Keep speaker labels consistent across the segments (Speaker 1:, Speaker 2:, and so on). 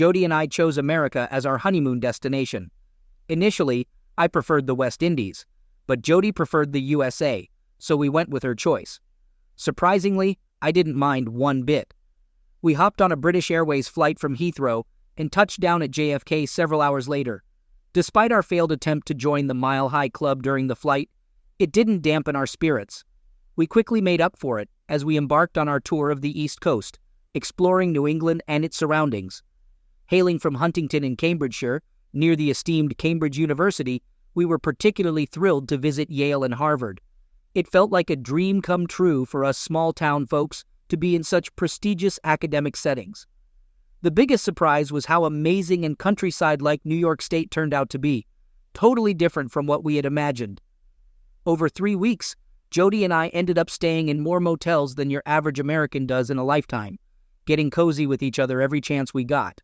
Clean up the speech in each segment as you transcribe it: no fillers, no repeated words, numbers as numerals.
Speaker 1: Jody and I chose America as our honeymoon destination. Initially, I preferred the West Indies, but Jody preferred the USA, so we went with her choice. Surprisingly, I didn't mind one bit. We hopped on a British Airways flight from Heathrow and touched down at JFK several hours later. Despite our failed attempt to join the Mile High Club during the flight, it didn't dampen our spirits. We quickly made up for it as we embarked on our tour of the East Coast, exploring New England and its surroundings. Hailing from Huntington in Cambridgeshire, near the esteemed Cambridge University, we were particularly thrilled to visit Yale and Harvard. It felt like a dream come true for us small-town folks to be in such prestigious academic settings. The biggest surprise was how amazing and countryside-like New York State turned out to be, totally different from what we had imagined. Over 3 weeks, Jody and I ended up staying in more motels than your average American does in a lifetime, getting cozy with each other every chance we got.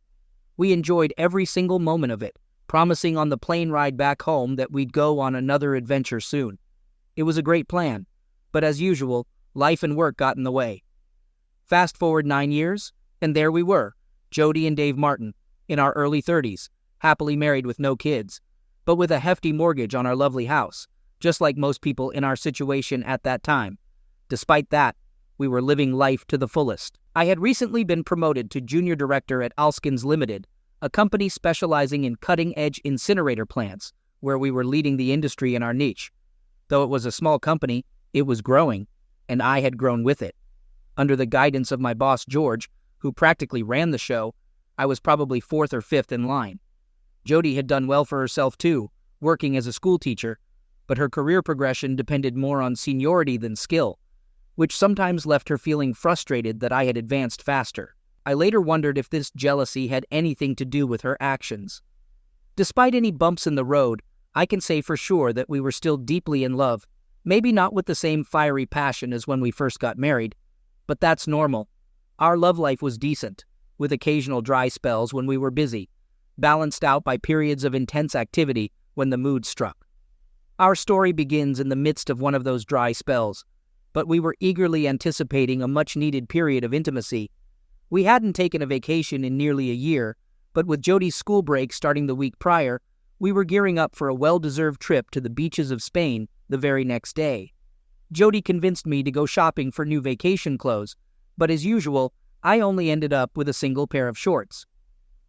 Speaker 1: We enjoyed every single moment of it, promising on the plane ride back home that we'd go on another adventure soon. It was a great plan, but as usual, life and work got in the way. Fast forward 9 years, and there we were, Jody and Dave Martin, in our early 30s, happily married with no kids, but with a hefty mortgage on our lovely house, just like most people in our situation at that time. Despite that, we were living life to the fullest. I had recently been promoted to junior director at Alskins Limited, a company specializing in cutting-edge incinerator plants, where we were leading the industry in our niche. Though it was a small company, it was growing, and I had grown with it. Under the guidance of my boss George, who practically ran the show, I was probably 4th or 5th in line. Jody had done well for herself too, working as a school teacher, but her career progression depended more on seniority than skill, which sometimes left her feeling frustrated that I had advanced faster. I later wondered if this jealousy had anything to do with her actions. Despite any bumps in the road, I can say for sure that we were still deeply in love, maybe not with the same fiery passion as when we first got married, but that's normal. Our love life was decent, with occasional dry spells when we were busy, balanced out by periods of intense activity when the mood struck. Our story begins in the midst of one of those dry spells, but we were eagerly anticipating a much-needed period of intimacy. We hadn't taken a vacation in nearly a year, but with Jody's school break starting the week prior, we were gearing up for a well-deserved trip to the beaches of Spain the very next day. Jody convinced me to go shopping for new vacation clothes, but as usual, I only ended up with a single pair of shorts.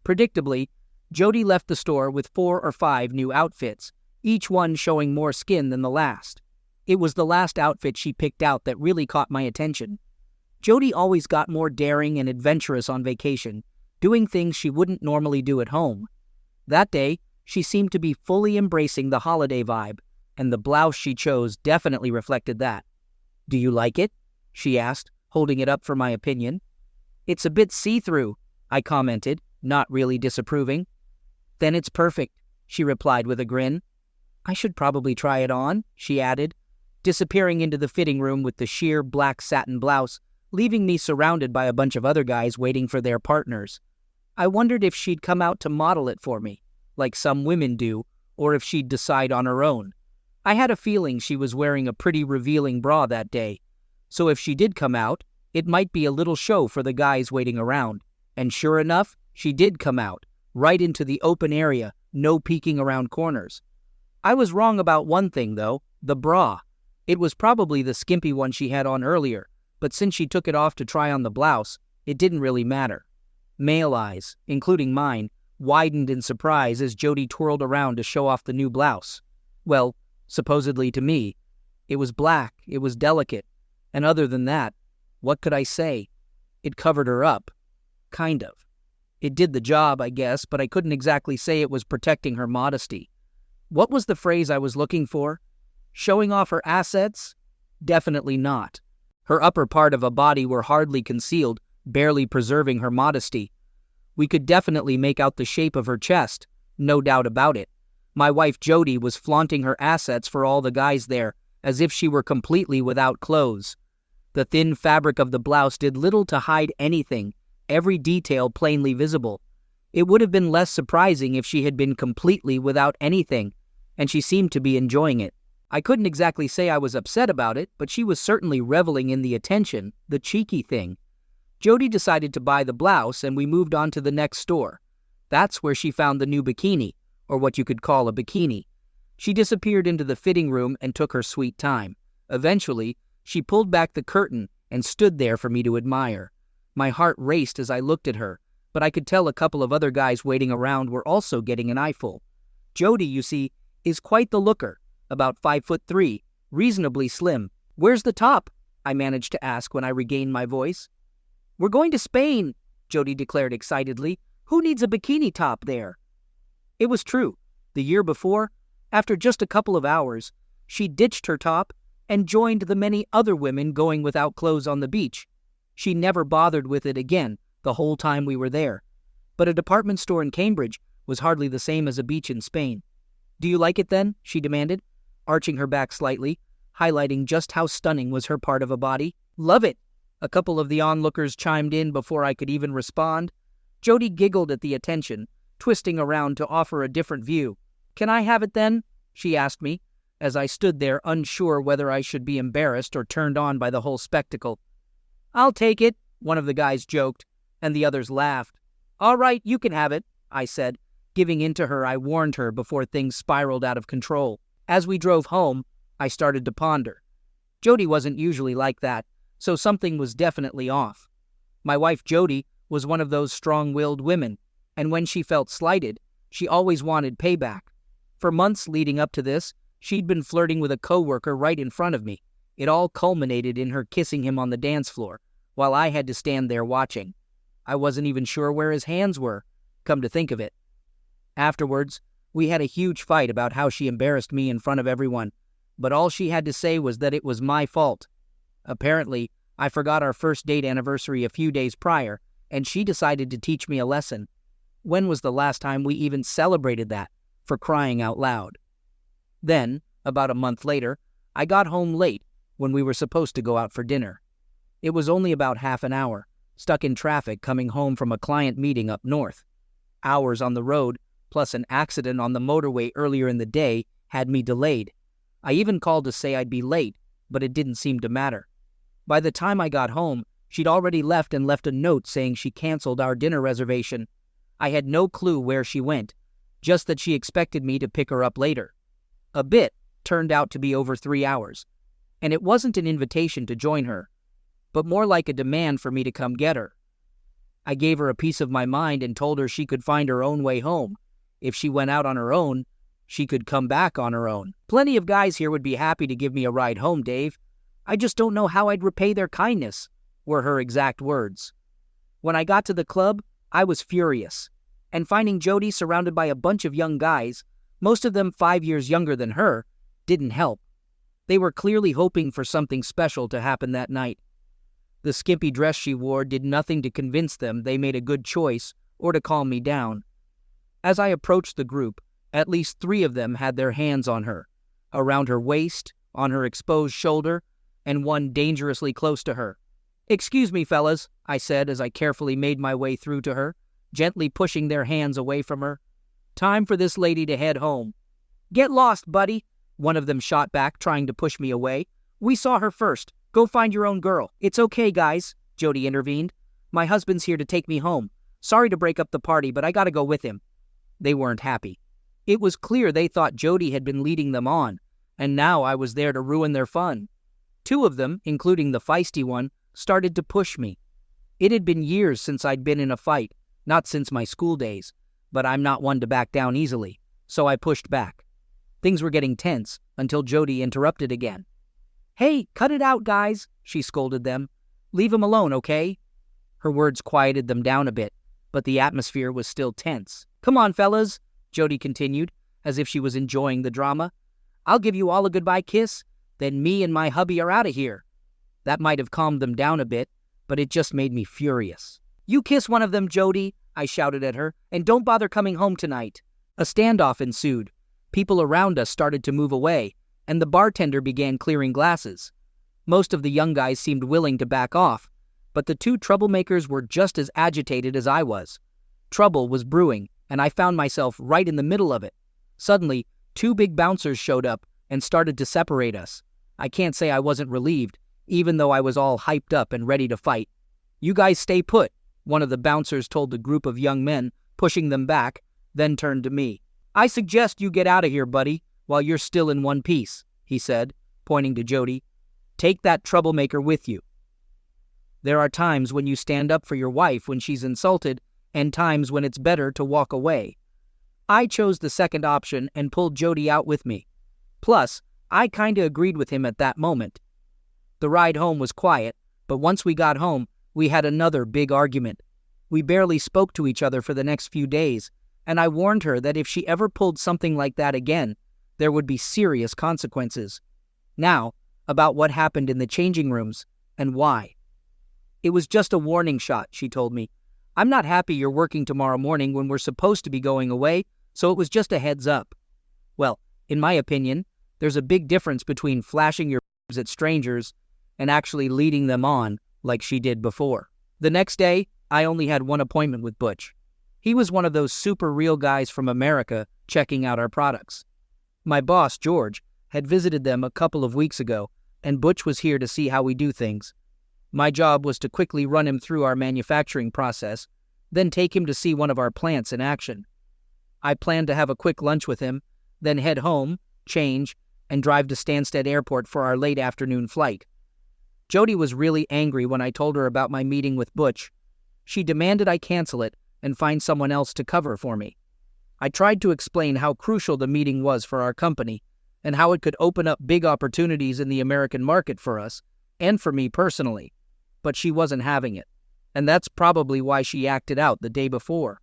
Speaker 1: Predictably, Jody left the store with 4 or 5 new outfits, each one showing more skin than the last. It was the last outfit she picked out that really caught my attention. Jody always got more daring and adventurous on vacation, doing things she wouldn't normally do at home. That day, she seemed to be fully embracing the holiday vibe, and the blouse she chose definitely reflected that. "Do you like it?" she asked, holding it up for my opinion. "It's a bit see-through," I commented, not really disapproving. "Then it's perfect," she replied with a grin. "I should probably try it on," she added, disappearing into the fitting room with the sheer black satin blouse, leaving me surrounded by a bunch of other guys waiting for their partners. I wondered if she'd come out to model it for me, like some women do, or if she'd decide on her own. I had a feeling she was wearing a pretty revealing bra that day, so if she did come out, it might be a little show for the guys waiting around. And sure enough, she did come out, right into the open area, no peeking around corners. I was wrong about one thing, though, the bra. It was probably the skimpy one she had on earlier, but since she took it off to try on the blouse, it didn't really matter. Male eyes, including mine, widened in surprise as Jody twirled around to show off the new blouse. Well, supposedly to me. It was black, it was delicate, and other than that, what could I say? It covered her up. Kind of. It did the job, I guess, but I couldn't exactly say it was protecting her modesty. What was the phrase I was looking for? Showing off her assets? Definitely not. Her upper part of a body were hardly concealed, barely preserving her modesty. We could definitely make out the shape of her chest, no doubt about it. My wife Jody was flaunting her assets for all the guys there, as if she were completely without clothes. The thin fabric of the blouse did little to hide anything, every detail plainly visible. It would have been less surprising if she had been completely without anything, and she seemed to be enjoying it. I couldn't exactly say I was upset about it, but she was certainly reveling in the attention, the cheeky thing. Jody decided to buy the blouse, and we moved on to the next store. That's where she found the new bikini, or what you could call a bikini. She disappeared into the fitting room and took her sweet time. Eventually, she pulled back the curtain and stood there for me to admire. My heart raced as I looked at her, but I could tell a couple of other guys waiting around were also getting an eyeful. Jody, you see, is quite the looker, about 5'3", reasonably slim. "Where's the top?" I managed to ask when I regained my voice. "We're going to Spain," Jody declared excitedly. "Who needs a bikini top there?" It was true. The year before, after just a couple of hours, she ditched her top and joined the many other women going without clothes on the beach. She never bothered with it again the whole time we were there. But a department store in Cambridge was hardly the same as a beach in Spain. "Do you like it then?" she demanded, arching her back slightly, highlighting just how stunning was her part of a body. "Love it!" A couple of the onlookers chimed in before I could even respond. Jody giggled at the attention, twisting around to offer a different view. "Can I have it then?" she asked me, as I stood there unsure whether I should be embarrassed or turned on by the whole spectacle. "I'll take it," one of the guys joked, and the others laughed. "All right, you can have it," I said, giving in to her. I warned her before things spiraled out of control. As we drove home, I started to ponder. Jody wasn't usually like that, so something was definitely off. My wife Jody was one of those strong-willed women, and when she felt slighted, she always wanted payback. For months leading up to this, she'd been flirting with a coworker right in front of me. It all culminated in her kissing him on the dance floor, while I had to stand there watching. I wasn't even sure where his hands were, come to think of it. Afterwards, we had a huge fight about how she embarrassed me in front of everyone, but all she had to say was that it was my fault. Apparently, I forgot our first date anniversary a few days prior, and she decided to teach me a lesson. When was the last time we even celebrated that, for crying out loud? Then, about a month later, I got home late when we were supposed to go out for dinner. It was only about half an hour, stuck in traffic coming home from a client meeting up north. Hours on the road, plus an accident on the motorway earlier in the day, had me delayed. I even called to say I'd be late, but it didn't seem to matter. By the time I got home, she'd already left and left a note saying she canceled our dinner reservation. I had no clue where she went, just that she expected me to pick her up later. A bit turned out to be over 3 hours, and it wasn't an invitation to join her, but more like a demand for me to come get her. I gave her a piece of my mind and told her she could find her own way home. If she went out on her own, she could come back on her own. "Plenty of guys here would be happy to give me a ride home, Dave. I just don't know how I'd repay their kindness," were her exact words. When I got to the club, I was furious, and finding Jody surrounded by a bunch of young guys, most of them 5 years younger than her, didn't help. They were clearly hoping for something special to happen that night. The skimpy dress she wore did nothing to convince them they made a good choice or to calm me down. As I approached the group, at least 3 of them had their hands on her, around her waist, on her exposed shoulder, and one dangerously close to her. "Excuse me, fellas," I said as I carefully made my way through to her, gently pushing their hands away from her. "Time for this lady to head home." "Get lost, buddy," one of them shot back, trying to push me away. "We saw her first. Go find your own girl." "It's okay, guys," Jody intervened. "My husband's here to take me home. Sorry to break up the party, but I gotta go with him." They weren't happy. It was clear they thought Jody had been leading them on, and now I was there to ruin their fun. 2 of them, including the feisty one, started to push me. It had been years since I'd been in a fight, not since my school days, but I'm not one to back down easily, so I pushed back. Things were getting tense until Jody interrupted again. "Hey, cut it out, guys," she scolded them. "Leave him alone, okay?" Her words quieted them down a bit, but the atmosphere was still tense. "Come on, fellas," Jody continued, as if she was enjoying the drama. "I'll give you all a goodbye kiss, then me and my hubby are out of here." That might have calmed them down a bit, but it just made me furious. "You kiss one of them, Jody," I shouted at her, "and don't bother coming home tonight." A standoff ensued. People around us started to move away, and the bartender began clearing glasses. Most of the young guys seemed willing to back off, but the 2 troublemakers were just as agitated as I was. Trouble was brewing, and I found myself right in the middle of it. Suddenly, 2 big bouncers showed up and started to separate us. I can't say I wasn't relieved, even though I was all hyped up and ready to fight. "You guys stay put," one of the bouncers told the group of young men, pushing them back, then turned to me. "I suggest you get out of here, buddy, while you're still in one piece," he said, pointing to Jody. "Take that troublemaker with you." There are times when you stand up for your wife when she's insulted, and times when it's better to walk away. I chose the second option and pulled Jody out with me. Plus, I kinda agreed with him at that moment. The ride home was quiet, but once we got home, we had another big argument. We barely spoke to each other for the next few days, and I warned her that if she ever pulled something like that again, there would be serious consequences. Now, about what happened in the changing rooms, and why. "It was just a warning shot," she told me. "I'm not happy you're working tomorrow morning when we're supposed to be going away, so it was just a heads up." Well, in my opinion, there's a big difference between flashing your boobs at strangers and actually leading them on like she did before. The next day, I only had one appointment with Butch. He was one of those super real guys from America checking out our products. My boss, George, had visited them a couple of weeks ago, and Butch was here to see how we do things. My job was to quickly run him through our manufacturing process, then take him to see one of our plants in action. I planned to have a quick lunch with him, then head home, change, and drive to Stansted Airport for our late afternoon flight. Jody was really angry when I told her about my meeting with Butch. She demanded I cancel it and find someone else to cover for me. I tried to explain how crucial the meeting was for our company and how it could open up big opportunities in the American market for us and for me personally, but she wasn't having it, and that's probably why she acted out the day before.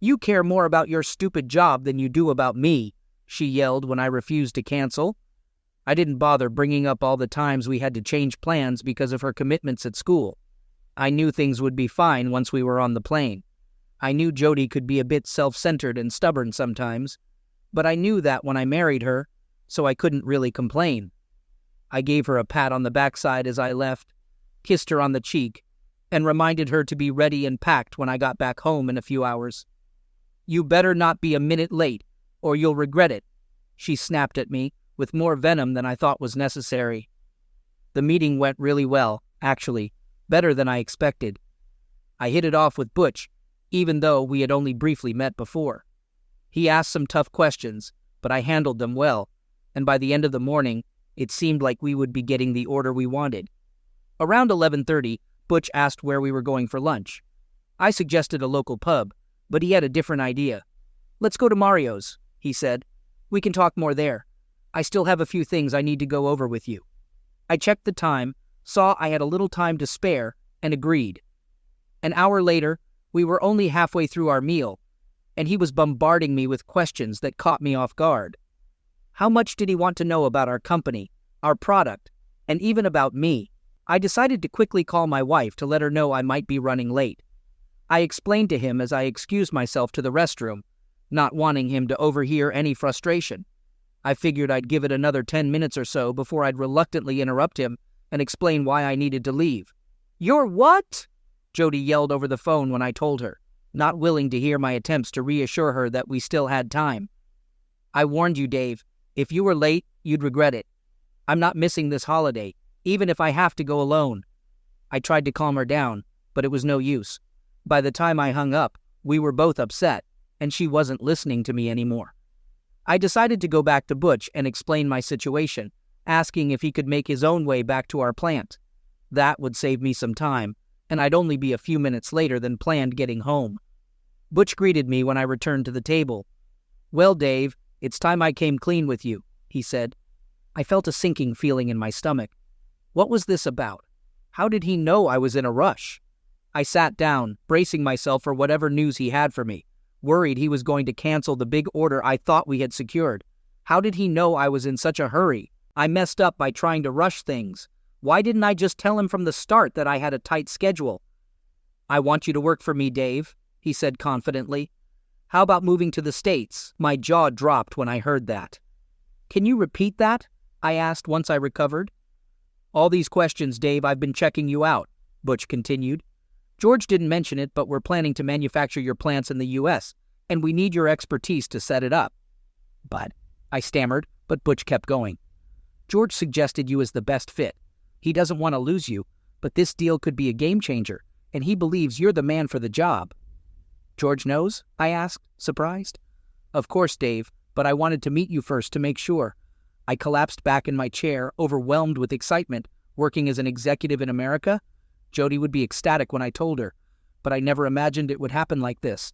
Speaker 1: "You care more about your stupid job than you do about me," she yelled when I refused to cancel. I didn't bother bringing up all the times we had to change plans because of her commitments at school. I knew things would be fine once we were on the plane. I knew Jody could be a bit self-centered and stubborn sometimes, but I knew that when I married her, so I couldn't really complain. I gave her a pat on the backside as I left, kissed her on the cheek, and reminded her to be ready and packed when I got back home in a few hours. "You better not be a minute late, or you'll regret it," she snapped at me with more venom than I thought was necessary. The meeting went really well, actually, better than I expected. I hit it off with Butch, even though we had only briefly met before. He asked some tough questions, but I handled them well, and by the end of the morning, it seemed like we would be getting the order we wanted. Around 11:30, Butch asked where we were going for lunch. I suggested a local pub, but he had a different idea. "Let's go to Mario's," he said. "We can talk more there. I still have a few things I need to go over with you." I checked the time, saw I had a little time to spare, and agreed. An hour later, we were only halfway through our meal, and he was bombarding me with questions that caught me off guard. How much did he want to know about our company, our product, and even about me? I decided to quickly call my wife to let her know I might be running late. I explained to him as I excused myself to the restroom, not wanting him to overhear any frustration. I figured I'd give it another 10 minutes or so before I'd reluctantly interrupt him and explain why I needed to leave. "You're what?" Jody yelled over the phone when I told her, not willing to hear my attempts to reassure her that we still had time. "I warned you, Dave. If you were late, you'd regret it. I'm not missing this holiday, even if I have to go alone." I tried to calm her down, but it was no use. By the time I hung up, we were both upset, and she wasn't listening to me anymore. I decided to go back to Butch and explain my situation, asking if he could make his own way back to our plant. That would save me some time, and I'd only be a few minutes later than planned getting home. Butch greeted me when I returned to the table. "Well, Dave, it's time I came clean with you," he said. I felt a sinking feeling in my stomach. What was this about? How did he know I was in a rush? I sat down, bracing myself for whatever news he had for me, worried he was going to cancel the big order I thought we had secured. How did he know I was in such a hurry? I messed up by trying to rush things. Why didn't I just tell him from the start that I had a tight schedule? "I want you to work for me, Dave," he said confidently. "How about moving to the States?" My jaw dropped when I heard that. "Can you repeat that?" I asked once I recovered. "All these questions, Dave, I've been checking you out," Butch continued. "George didn't mention it, but we're planning to manufacture your plants in the U.S., and we need your expertise to set it up." "But," I stammered, but Butch kept going. "George suggested you as the best fit. He doesn't want to lose you, but this deal could be a game changer, and he believes you're the man for the job." George knows? I asked, surprised. Of course, Dave, but I wanted to meet you first to make sure. I collapsed back in my chair, overwhelmed with excitement. Working as an executive in America? Jody would be ecstatic when I told her, but I never imagined it would happen like this.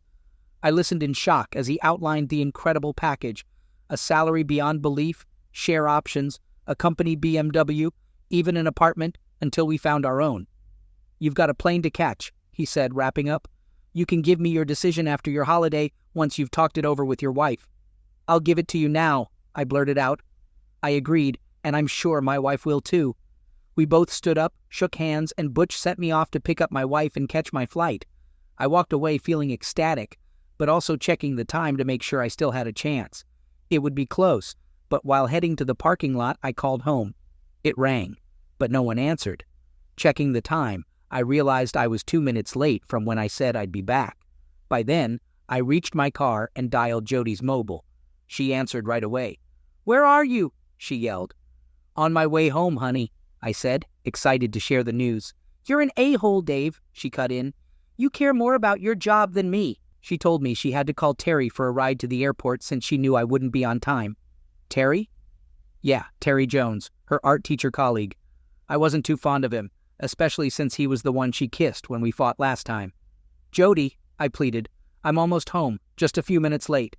Speaker 1: I listened in shock as he outlined the incredible package: a salary beyond belief, share options, a company BMW, even an apartment until we found our own. You've got a plane to catch, he said, wrapping up. You can give me your decision after your holiday once you've talked it over with your wife. I'll give it to you now, I blurted out. I agreed, and I'm sure my wife will too. We both stood up, shook hands, and Butch sent me off to pick up my wife and catch my flight. I walked away feeling ecstatic, but also checking the time to make sure I still had a chance. It would be close, but while heading to the parking lot, I called home. It rang, but no one answered. Checking the time, I realized I was 2 minutes late from when I said I'd be back. By then, I reached my car and dialed Jody's mobile. She answered right away. "Where are you?" she yelled. "On my way home, honey," I said, excited to share the news. "You're an a-hole, Dave," she cut in. "You care more about your job than me." She told me she had to call Terry for a ride to the airport since she knew I wouldn't be on time. Terry? Yeah, Terry Jones, her art teacher colleague. I wasn't too fond of him, especially since he was the one she kissed when we fought last time. "Jody," I pleaded, "I'm almost home, just a few minutes late."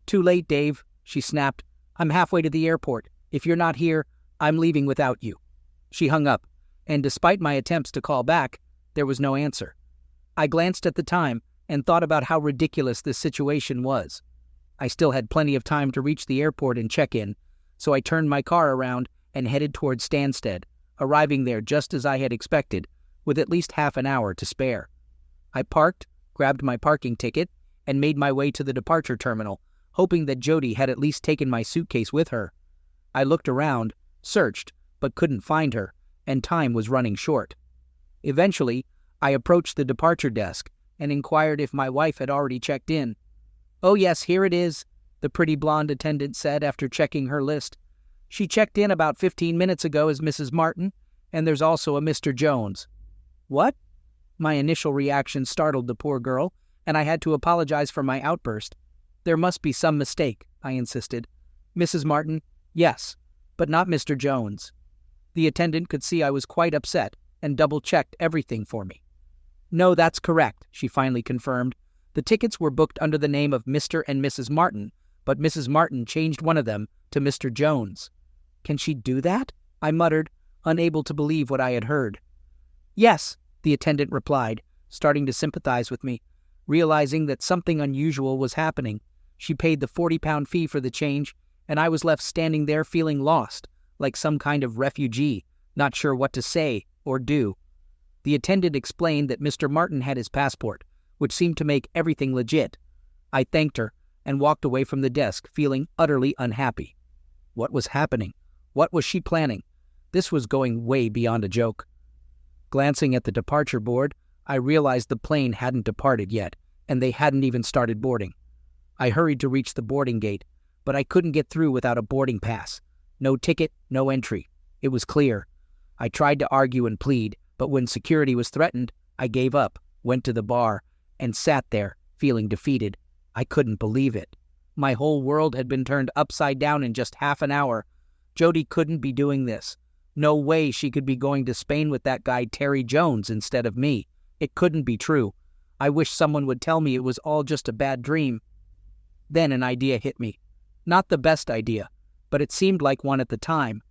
Speaker 1: "Too late, Dave," she snapped. "I'm halfway to the airport. If you're not here, I'm leaving without you." She hung up, and despite my attempts to call back, there was no answer. I glanced at the time and thought about how ridiculous this situation was. I still had plenty of time to reach the airport and check in, so I turned my car around and headed towards Stansted, arriving there just as I had expected, with at least half an hour to spare. I parked, grabbed my parking ticket, and made my way to the departure terminal, hoping that Jody had at least taken my suitcase with her. I looked around, searched, but couldn't find her, and time was running short. Eventually, I approached the departure desk and inquired if my wife had already checked in. "Oh yes, here it is," the pretty blonde attendant said after checking her list. "She checked in about 15 minutes ago as Mrs. Martin, and there's also a Mr. Jones." "What?" My initial reaction startled the poor girl, and I had to apologize for my outburst. "There must be some mistake," I insisted. "Mrs. Martin, yes, but not Mr. Jones." The attendant could see I was quite upset and double-checked everything for me. "No, that's correct," she finally confirmed. "The tickets were booked under the name of Mr. and Mrs. Martin, but Mrs. Martin changed one of them to Mr. Jones." "Can she do that?" I muttered, unable to believe what I had heard. "Yes," the attendant replied, starting to sympathize with me. Realizing that something unusual was happening, she paid the 40-pound fee for the change, and I was left standing there feeling lost, like some kind of refugee, not sure what to say or do. The attendant explained that Mr. Martin had his passport, which seemed to make everything legit. I thanked her and walked away from the desk, feeling utterly unhappy. What was happening? What was she planning? This was going way beyond a joke. Glancing at the departure board, I realized the plane hadn't departed yet, and they hadn't even started boarding. I hurried to reach the boarding gate, but I couldn't get through without a boarding pass. No ticket, no entry. It was clear. I tried to argue and plead, but when security was threatened, I gave up, went to the bar, and sat there, feeling defeated. I couldn't believe it. My whole world had been turned upside down in just half an hour. Jody couldn't be doing this. No way she could be going to Spain with that guy Terry Jones instead of me. It couldn't be true. I wish someone would tell me it was all just a bad dream. Then an idea hit me. Not the best idea, but it seemed like one at the time.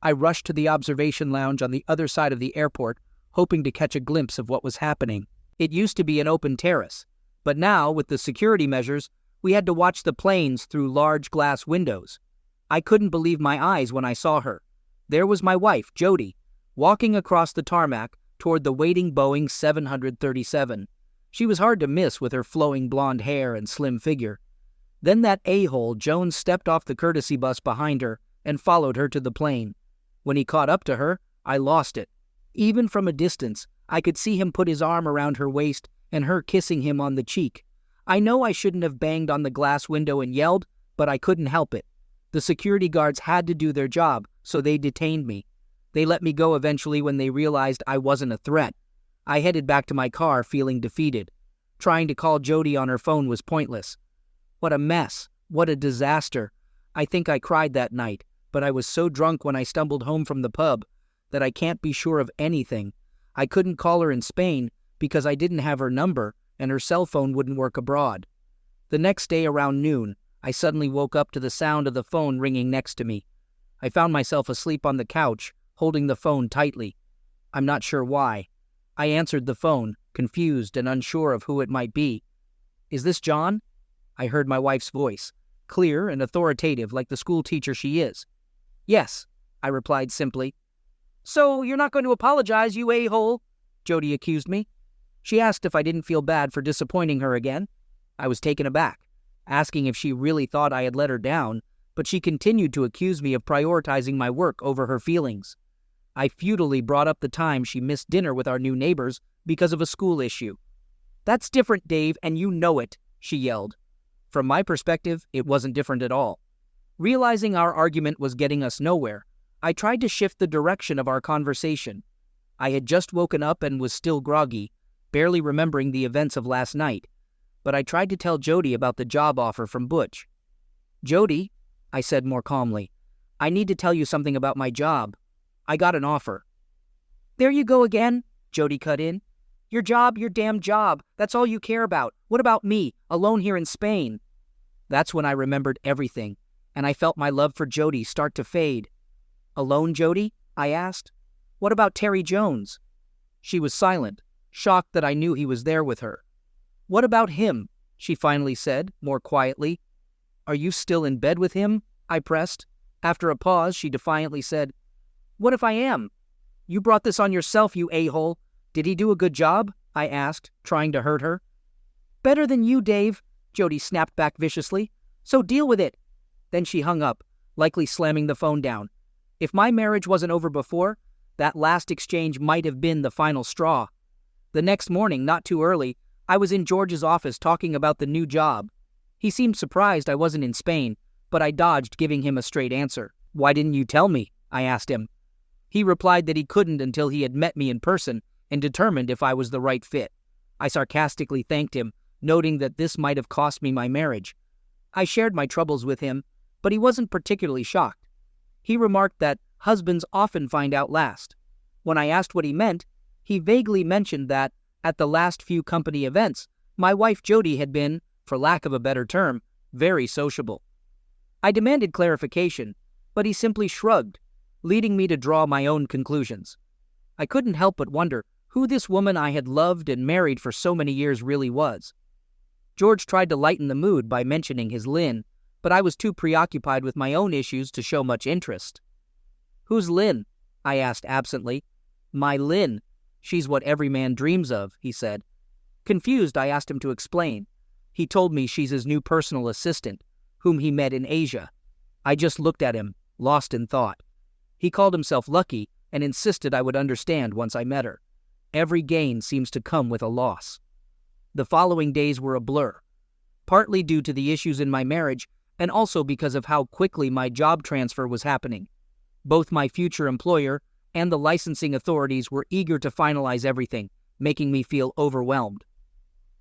Speaker 1: I rushed to the observation lounge on the other side of the airport, hoping to catch a glimpse of what was happening. It used to be an open terrace, but now, with the security measures, we had to watch the planes through large glass windows. I couldn't believe my eyes when I saw her. There was my wife, Jody, walking across the tarmac toward the waiting Boeing 737. She was hard to miss with her flowing blonde hair and slim figure. Then that a-hole Jones stepped off the courtesy bus behind her and followed her to the plane. When he caught up to her, I lost it. Even from a distance, I could see him put his arm around her waist and her kissing him on the cheek. I know I shouldn't have banged on the glass window and yelled, but I couldn't help it. The security guards had to do their job, so they detained me. They let me go eventually when they realized I wasn't a threat. I headed back to my car feeling defeated. Trying to call Jody on her phone was pointless. What a mess. What a disaster. I think I cried that night, but I was so drunk when I stumbled home from the pub that I can't be sure of anything. I couldn't call her in Spain because I didn't have her number and her cell phone wouldn't work abroad. The next day around noon, I suddenly woke up to the sound of the phone ringing next to me. I found myself asleep on the couch, holding the phone tightly. I'm not sure why. I answered the phone, confused and unsure of who it might be. "Is this John?" I heard my wife's voice, clear and authoritative like the school teacher she is. "Yes," I replied simply. "So you're not going to apologize, you a-hole?" Jody accused me. She asked if I didn't feel bad for disappointing her again. I was taken aback, asking if she really thought I had let her down, but she continued to accuse me of prioritizing my work over her feelings. I futilely brought up the time she missed dinner with our new neighbors because of a school issue. "That's different, Dave, and you know it," she yelled. From my perspective, it wasn't different at all. Realizing our argument was getting us nowhere, I tried to shift the direction of our conversation. I had just woken up and was still groggy, barely remembering the events of last night, but I tried to tell Jody about the job offer from Butch. "Jody," I said more calmly, "I need to tell you something about my job. I got an offer." "There you go again," Jody cut in. "Your job, your damn job. That's all you care about. What about me, alone here in Spain?" That's when I remembered everything, and I felt my love for Jody start to fade. "Alone, Jody?" I asked. "What about Terry Jones?" She was silent, shocked that I knew he was there with her. "What about him?" she finally said, more quietly. "Are you still in bed with him?" I pressed. After a pause, she defiantly said, "What if I am?" "You brought this on yourself, you a-hole. Did he do a good job?" I asked, trying to hurt her. "Better than you, Dave," Jody snapped back viciously. "So deal with it." Then she hung up, likely slamming the phone down. If my marriage wasn't over before, that last exchange might have been the final straw. The next morning, not too early, I was in George's office talking about the new job. He seemed surprised I wasn't in Spain, but I dodged giving him a straight answer. "Why didn't you tell me?" I asked him. He replied that he couldn't until he had met me in person and determined if I was the right fit. I sarcastically thanked him, noting that this might have cost me my marriage. I shared my troubles with him, but he wasn't particularly shocked. He remarked that husbands often find out last. When I asked what he meant, he vaguely mentioned that, at the last few company events, my wife Jody had been, for lack of a better term, very sociable. I demanded clarification, but he simply shrugged, leading me to draw my own conclusions. I couldn't help but wonder who this woman I had loved and married for so many years really was. George tried to lighten the mood by mentioning his Lynn, but I was too preoccupied with my own issues to show much interest. "Who's Lynn?" I asked absently. "My Lynn. She's what every man dreams of," he said. Confused, I asked him to explain. He told me she's his new personal assistant, whom he met in Asia. I just looked at him, lost in thought. He called himself lucky and insisted I would understand once I met her. Every gain seems to come with a loss. The following days were a blur, partly due to the issues in my marriage and also because of how quickly my job transfer was happening. Both my future employer and the licensing authorities were eager to finalize everything, making me feel overwhelmed.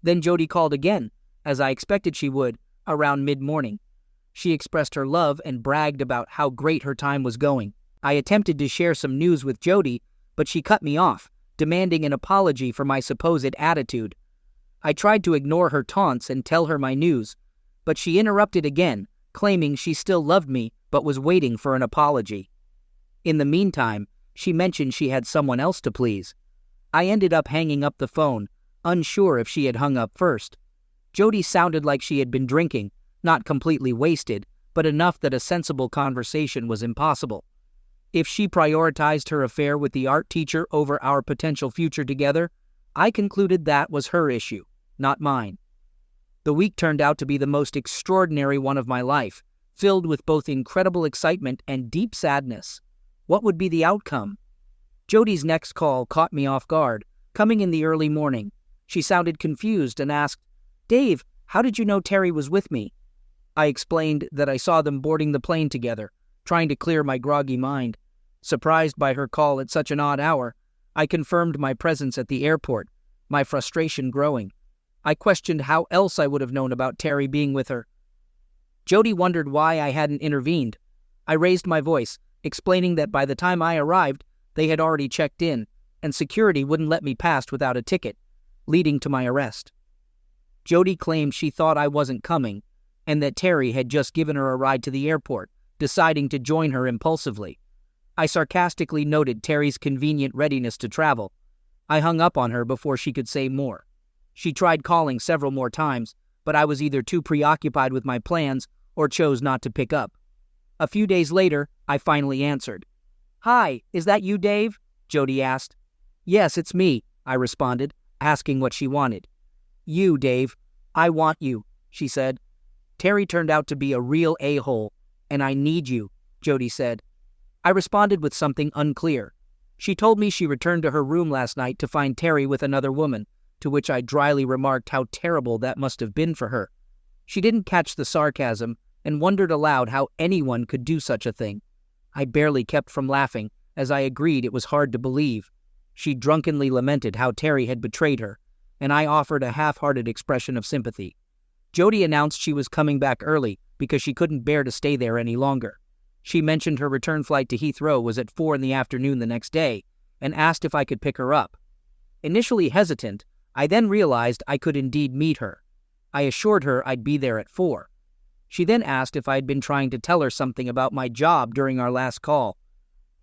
Speaker 1: Then Jody called again, as I expected she would, around mid-morning. She expressed her love and bragged about how great her time was going. I attempted to share some news with Jody, but she cut me off, demanding an apology for my supposed attitude. I tried to ignore her taunts and tell her my news, but she interrupted again, claiming she still loved me but was waiting for an apology. In the meantime, she mentioned she had someone else to please. I ended up hanging up the phone, unsure if she had hung up first. Jody sounded like she had been drinking, not completely wasted, but enough that a sensible conversation was impossible. If she prioritized her affair with the art teacher over our potential future together, I concluded that was her issue, not mine. The week turned out to be the most extraordinary one of my life, filled with both incredible excitement and deep sadness. What would be the outcome? Jody's next call caught me off guard, coming in the early morning. She sounded confused and asked, "Dave, how did you know Terry was with me?" I explained that I saw them boarding the plane together, trying to clear my groggy mind. Surprised by her call at such an odd hour, I confirmed my presence at the airport, my frustration growing. I questioned how else I would have known about Terry being with her. Jody wondered why I hadn't intervened. I raised my voice, explaining that by the time I arrived, they had already checked in, and security wouldn't let me past without a ticket, leading to my arrest. Jody claimed she thought I wasn't coming, and that Terry had just given her a ride to the airport, deciding to join her impulsively. I sarcastically noted Terry's convenient readiness to travel. I hung up on her before she could say more. She tried calling several more times, but I was either too preoccupied with my plans or chose not to pick up. A few days later, I finally answered. "Hi, is that you, Dave?" Jody asked. "Yes, it's me," I responded, asking what she wanted. "You, Dave. I want you," she said. "Terry turned out to be a real a-hole, and I need you," Jody said. I responded with something unclear. She told me she returned to her room last night to find Terry with another woman, to which I dryly remarked how terrible that must have been for her. She didn't catch the sarcasm and wondered aloud how anyone could do such a thing. I barely kept from laughing, as I agreed it was hard to believe. She drunkenly lamented how Terry had betrayed her, and I offered a half-hearted expression of sympathy. Jody announced she was coming back early because she couldn't bear to stay there any longer. She mentioned her return flight to Heathrow was at 4 p.m. the next day, and asked if I could pick her up. Initially hesitant, I then realized I could indeed meet her. I assured her I'd be there at 4. She then asked if I had been trying to tell her something about my job during our last call.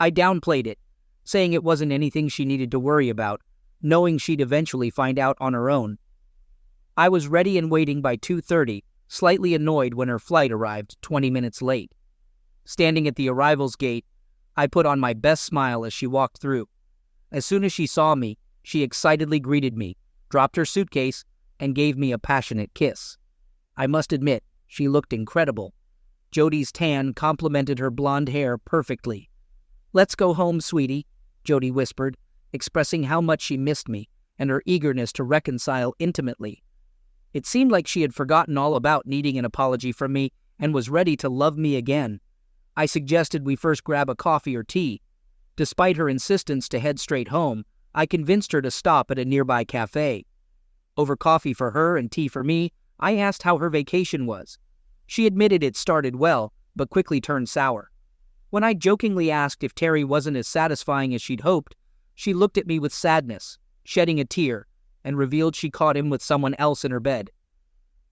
Speaker 1: I downplayed it, saying it wasn't anything she needed to worry about, knowing she'd eventually find out on her own. I was ready and waiting by 2:30, slightly annoyed when her flight arrived 20 minutes late. Standing at the arrivals gate, I put on my best smile as she walked through. As soon as she saw me, she excitedly greeted me, dropped her suitcase, and gave me a passionate kiss. I must admit, she looked incredible. Jody's tan complemented her blonde hair perfectly. "Let's go home, sweetie," Jody whispered, expressing how much she missed me and her eagerness to reconcile intimately. It seemed like she had forgotten all about needing an apology from me and was ready to love me again. I suggested we first grab a coffee or tea. Despite her insistence to head straight home, I convinced her to stop at a nearby cafe. Over coffee for her and tea for me, I asked how her vacation was. She admitted it started well, but quickly turned sour. When I jokingly asked if Terry wasn't as satisfying as she'd hoped, she looked at me with sadness, shedding a tear, and revealed she caught him with someone else in her bed.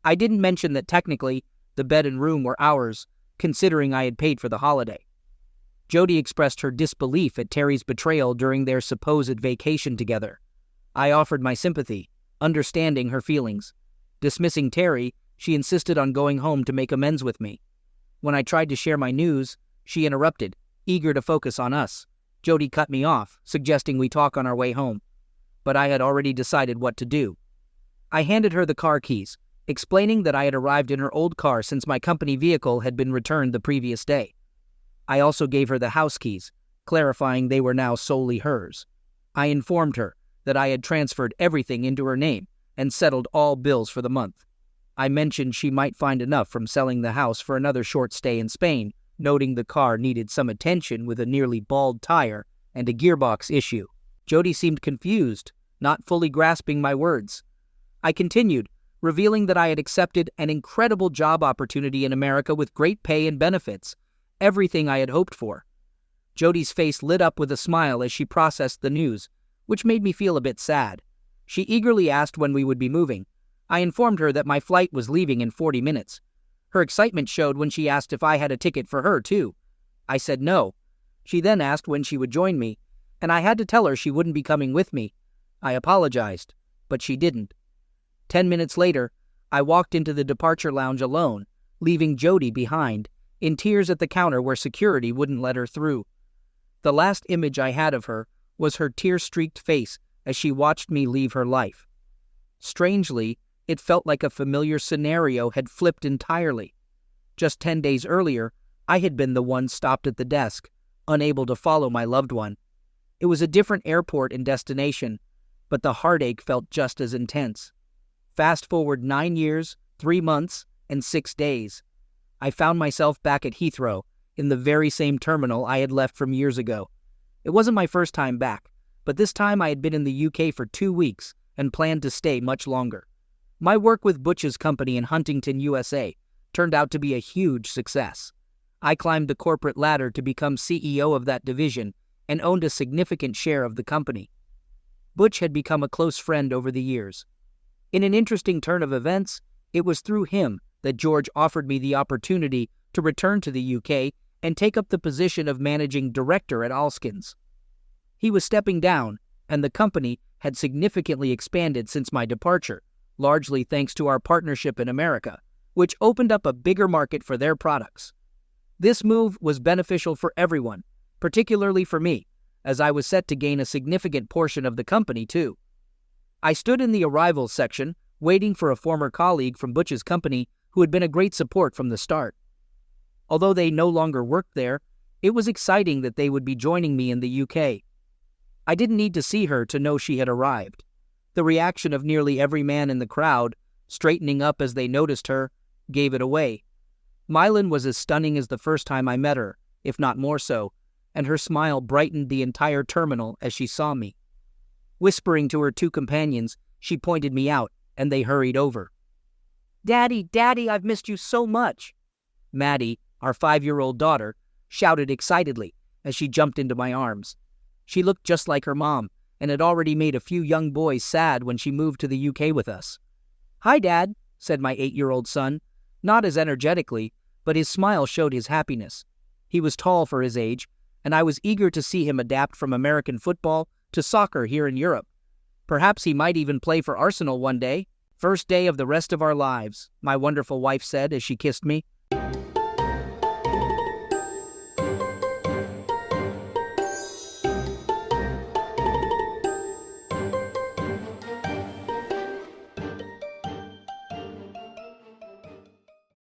Speaker 1: I didn't mention that technically, the bed and room were ours, considering I had paid for the holiday. Jody expressed her disbelief at Terry's betrayal during their supposed vacation together. I offered my sympathy, understanding her feelings. Dismissing Terry, she insisted on going home to make amends with me. When I tried to share my news, she interrupted, eager to focus on us. Jody cut me off, suggesting we talk on our way home. But I had already decided what to do. I handed her the car keys, explaining that I had arrived in her old car since my company vehicle had been returned the previous day. I also gave her the house keys, clarifying they were now solely hers. I informed her that I had transferred everything into her name and settled all bills for the month. I mentioned she might find enough from selling the house for another short stay in Spain, noting the car needed some attention with a nearly bald tire and a gearbox issue. Jody seemed confused, not fully grasping my words. I continued, revealing that I had accepted an incredible job opportunity in America with great pay and benefits, everything I had hoped for. Jody's face lit up with a smile as she processed the news, which made me feel a bit sad. She eagerly asked when we would be moving. I informed her that my flight was leaving in 40 minutes. Her excitement showed when she asked if I had a ticket for her, too. I said no. She then asked when she would join me, and I had to tell her she wouldn't be coming with me. I apologized, but she didn't. 10 minutes later, I walked into the departure lounge alone, leaving Jody behind, in tears at the counter where security wouldn't let her through. The last image I had of her was her tear-streaked face as she watched me leave her life. Strangely, it felt like a familiar scenario had flipped entirely. Just 10 days earlier, I had been the one stopped at the desk, unable to follow my loved one. It was a different airport and destination, but the heartache felt just as intense. Fast forward 9 years, 3 months, and 6 days. I found myself back at Heathrow, in the very same terminal I had left from years ago. It wasn't my first time back, but this time I had been in the UK for 2 weeks and planned to stay much longer. My work with Butch's company in Huntington, USA, turned out to be a huge success. I climbed the corporate ladder to become CEO of that division and owned a significant share of the company. Butch had become a close friend over the years. In an interesting turn of events, it was through him that George offered me the opportunity to return to the UK and take up the position of managing director at Alskins. He was stepping down, and the company had significantly expanded since my departure, largely thanks to our partnership in America, which opened up a bigger market for their products. This move was beneficial for everyone, particularly for me, as I was set to gain a significant portion of the company too. I stood in the arrivals section, waiting for a former colleague from Butch's company who had been a great support from the start. Although they no longer worked there, it was exciting that they would be joining me in the UK. I didn't need to see her to know she had arrived. The reaction of nearly every man in the crowd, straightening up as they noticed her, gave it away. Mylan was as stunning as the first time I met her, if not more so, and her smile brightened the entire terminal as she saw me. Whispering to her two companions, she pointed me out, and they hurried over. "Daddy, Daddy, I've missed you so much!" Maddie, our 5-year-old daughter, shouted excitedly as she jumped into my arms. She looked just like her mom, and had already made a few young boys sad when she moved to the UK with us. "Hi, Dad," said my 8-year-old son, not as energetically, but his smile showed his happiness. He was tall for his age, and I was eager to see him adapt from American football to soccer here in Europe. Perhaps he might even play for Arsenal one day. "First day of the rest of our lives," my wonderful wife said as she kissed me.